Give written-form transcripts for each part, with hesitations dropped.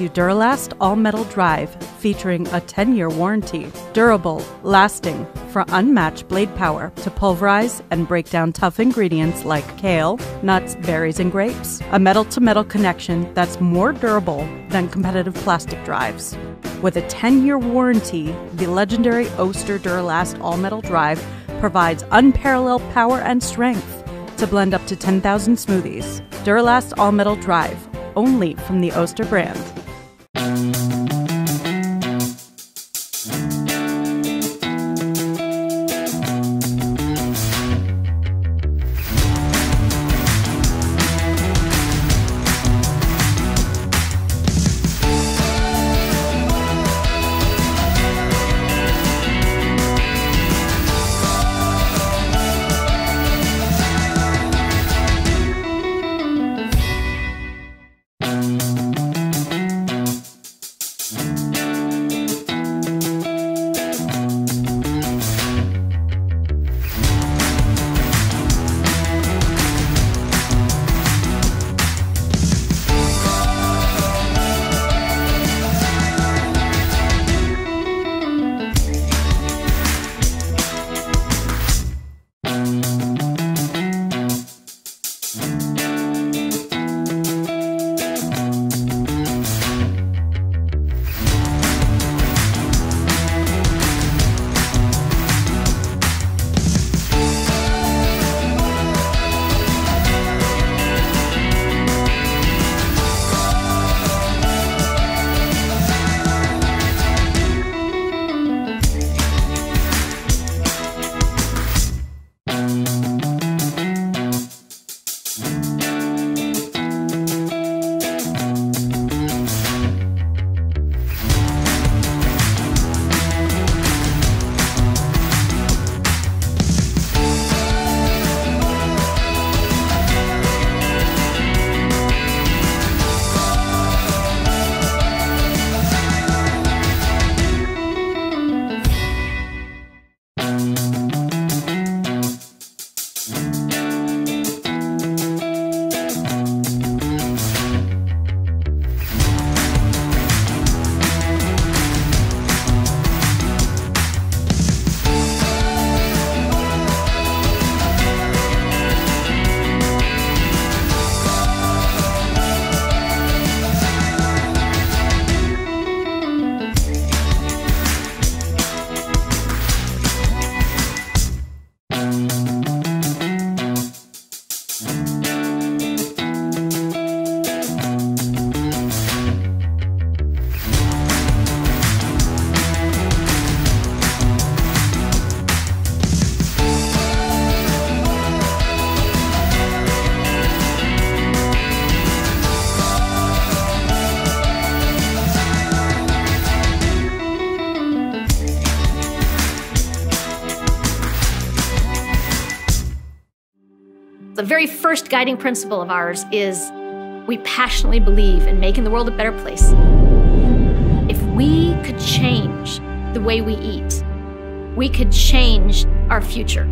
you Duralast All-Metal Drive, featuring a 10-year warranty. Durable, lasting, for unmatched blade power to pulverize and break down tough ingredients like kale, nuts, berries, and grapes. A metal-to-metal connection that's more durable than competitive plastic drives. With a 10-year warranty, the legendary Oster Duralast All-Metal Drive provides unparalleled power and strength to blend up to 10,000 smoothies. Duralast All-Metal Drive, only from the Oster brand. The very first guiding principle of ours is we passionately believe in making the world a better place. If we could change the way we eat, we could change our future.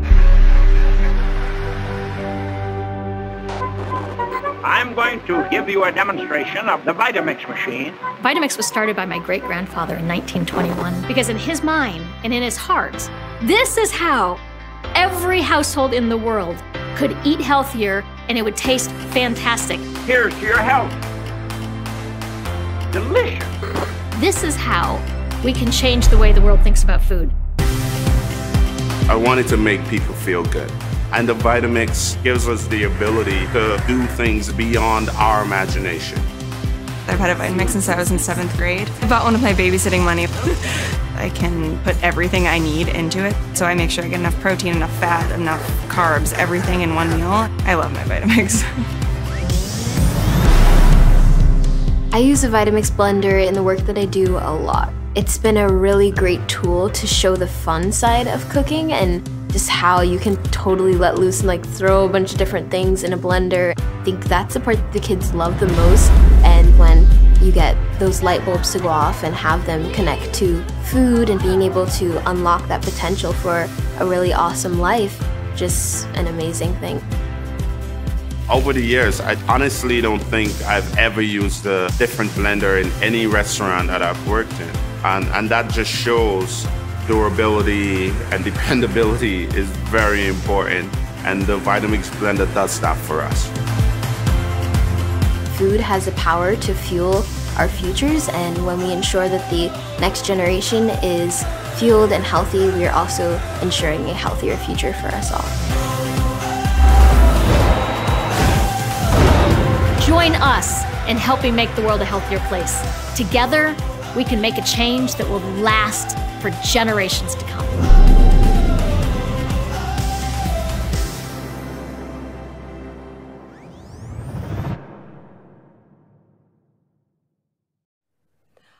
I'm going to give you a demonstration of the Vitamix machine. Vitamix was started by my great-grandfather in 1921 because in his mind and in his heart, this is how every household in the world could eat healthier and it would taste fantastic. Here's to your health. Delicious. This is how we can change the way the world thinks about food. I wanted to make people feel good. And the Vitamix gives us the ability to do things beyond our imagination. I've had a Vitamix since I was in 7th grade. I bought one with my babysitting money. I can put everything I need into it, so I make sure I get enough protein, enough fat, enough carbs, everything in one meal. I love my Vitamix. I use a Vitamix blender in the work that I do a lot. It's been a really great tool to show the fun side of cooking and just how you can totally let loose and like throw a bunch of different things in a blender. I think that's the part that the kids love the most, and when you get those light bulbs to go off and have them connect to food and being able to unlock that potential for a really awesome life, just an amazing thing. Over the years, I honestly don't think I've ever used a different blender in any restaurant that I've worked in. And that just shows durability and dependability is very important. And the Vitamix blender does that for us. Food has the power to fuel our futures, and when we ensure that the next generation is fueled and healthy, we are also ensuring a healthier future for us all. Join us in helping make the world a healthier place. Together, we can make a change that will last for generations to come.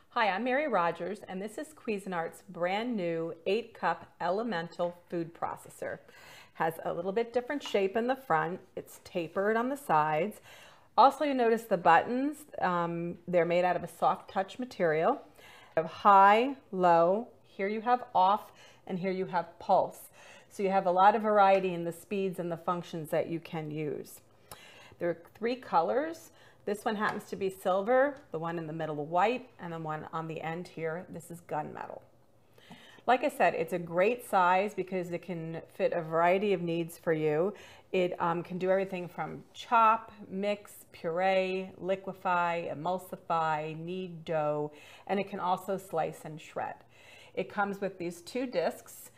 Hi, I'm Mary Rogers, and this is Cuisinart's brand new 8-cup elemental food processor. Has a little bit different shape in the front. It's tapered on the sides. Also, you notice the buttons, they're made out of a soft touch material. You have high, low, here you have off, and here you have pulse. So you have a lot of variety in the speeds and the functions that you can use. There are 3 colors. This one happens to be silver, the one in the middle white, and the one on the end here, this is gunmetal. Like I said, it's a great size because it can fit a variety of needs for you. It can do everything from chop, mix, puree, liquefy, emulsify, knead dough, and it can also slice and shred. It comes with these 2 discs,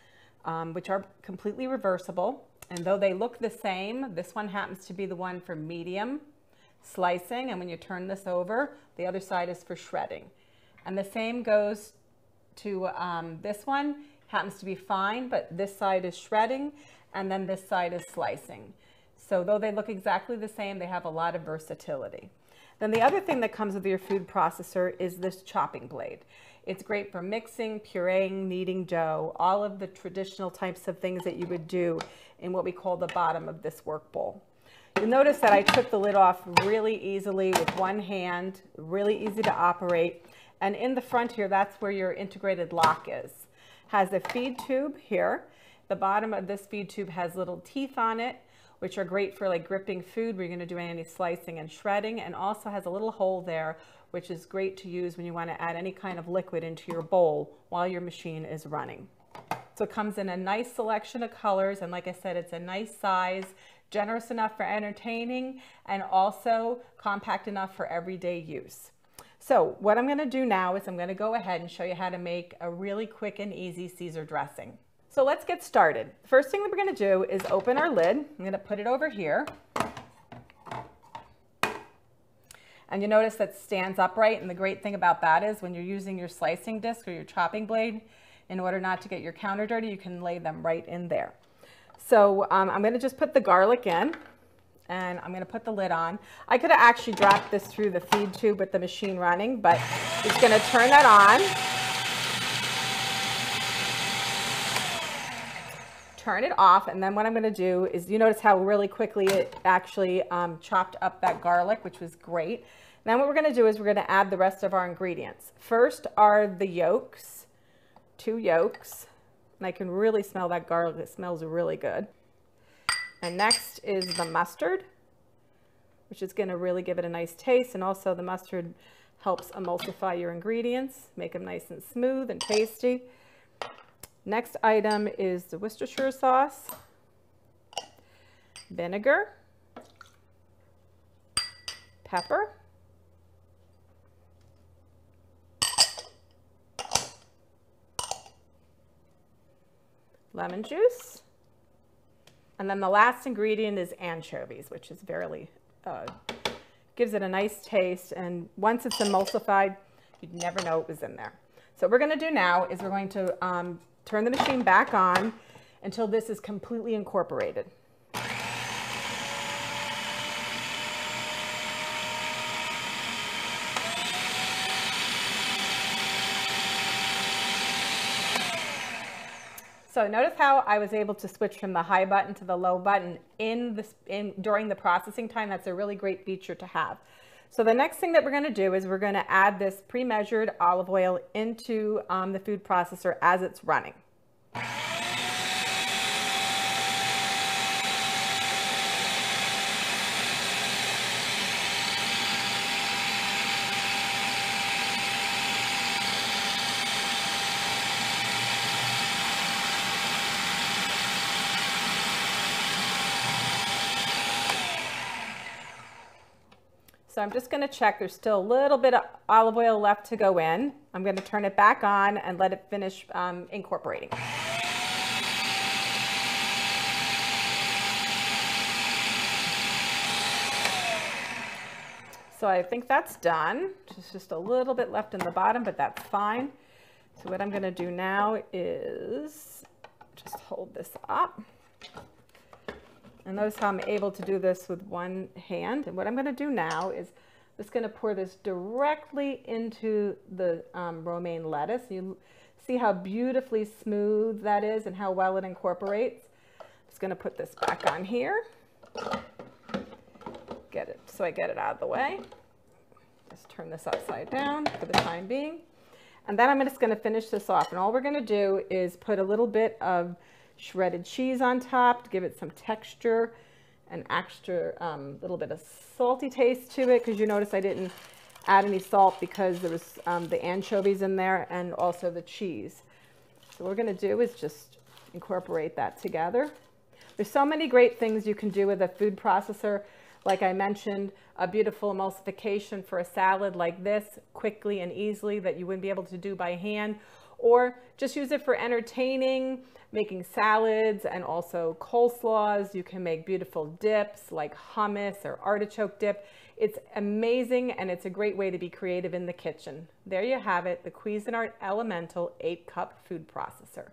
which are completely reversible. And though they look the same, this one happens to be the one for medium slicing, and when you turn this over, the other side is for shredding. And the same goes to this one, happens to be fine, but this side is shredding, and then this side is slicing. So though they look exactly the same, they have a lot of versatility. Then the other thing that comes with your food processor is this chopping blade. It's great for mixing, pureeing, kneading dough, all of the traditional types of things that you would do in what we call the bottom of this work bowl. You'll notice that I took the lid off really easily with one hand, really easy to operate. And in the front here, that's where your integrated lock is. Has a feed tube here. The bottom of this feed tube has little teeth on it, which are great for like gripping food where you're going to do any slicing and shredding, and also has a little hole there, which is great to use when you want to add any kind of liquid into your bowl while your machine is running. So it comes in a nice selection of colors, and like I said, it's a nice size, generous enough for entertaining, and also compact enough for everyday use. So what I'm going to do now is I'm going to go ahead and show you how to make a really quick and easy Caesar dressing. So let's get started. First thing that we're going to do is open our lid. I'm going to put it over here. And you notice that stands upright, and the great thing about that is when you're using your slicing disc or your chopping blade, in order not to get your counter dirty, you can lay them right in there. So I'm going to just put the garlic in, and I'm going to put the lid on. I could have actually dropped this through the feed tube with the machine running, but it's going to turn that on. Turn it off, and then what I'm going to do is, you notice how really quickly it actually chopped up that garlic, which was great. Then what we're going to do is we're going to add the rest of our ingredients. First are the yolks, 2 yolks. And I can really smell that garlic. It smells really good. And next is the mustard, which is going to really give it a nice taste. And also the mustard helps emulsify your ingredients, make them nice and smooth and tasty. Next item is the Worcestershire sauce, vinegar, pepper, lemon juice, and then the last ingredient is anchovies, which is very, gives it a nice taste, and once it's emulsified, you'd never know it was in there. So what we're going to do now is we're going to turn the machine back on until this is completely incorporated. So notice how I was able to switch from the high button to the low button during the processing time. That's a really great feature to have. So the next thing that we're going to do is we're going to add this pre-measured olive oil into the food processor as it's running. So I'm just gonna check, there's still a little bit of olive oil left to go in. I'm gonna turn it back on and let it finish incorporating. So I think that's done. There's just a little bit left in the bottom, but that's fine. So what I'm gonna do now is just hold this up. And notice how I'm able to do this with one hand. And what I'm gonna do now is I'm just gonna pour this directly into the romaine lettuce. You see how beautifully smooth that is and how well it incorporates. I'm just gonna put this back on here. Get it, so I get it out of the way. Just turn this upside down for the time being. And then I'm just gonna finish this off. And all we're gonna do is put a little bit of shredded cheese on top to give it some texture and extra little bit of salty taste to it, because you notice I didn't add any salt because there was the anchovies in there and also the cheese. So what we're gonna do is just incorporate that together. There's so many great things you can do with a food processor. Like I mentioned, a beautiful emulsification for a salad like this, quickly and easily, that you wouldn't be able to do by hand. Or just use it for entertaining, making salads and also coleslaws. You can make beautiful dips like hummus or artichoke dip. It's amazing, and it's a great way to be creative in the kitchen. There you have it, the Cuisinart Elemental 8-cup food processor.